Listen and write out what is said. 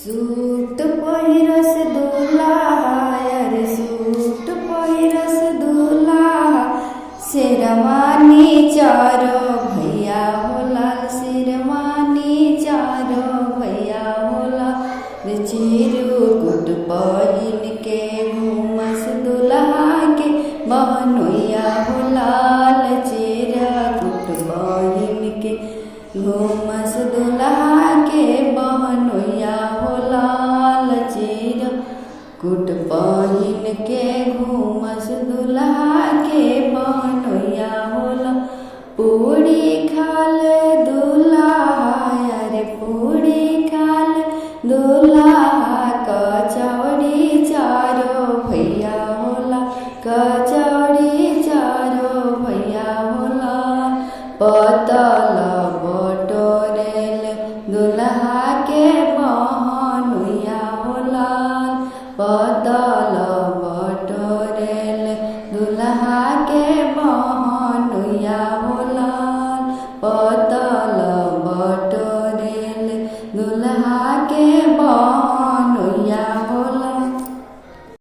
Suit पहिरस दुल्हा रे suit पहिरस दुल्हा शेरवानी चारो भैया होला शेरवानी चारो भैया होला रे चिरकुट पहिन के घूमस दुल्हा के बहनोइया होला चिरकुट पहिन के घूमस दुल्हा के बहनोइया होला चिरकुट पहिन के घूमस दुल्हा के बहनोइया होला पूरी खाल दुल्हा रे पूरी खाल दुल्हा कचौड़ी चारो भैया होला कचौड़ी चारो भैया होला पतल बटोरेल दुल्हा के बहनोइया होला।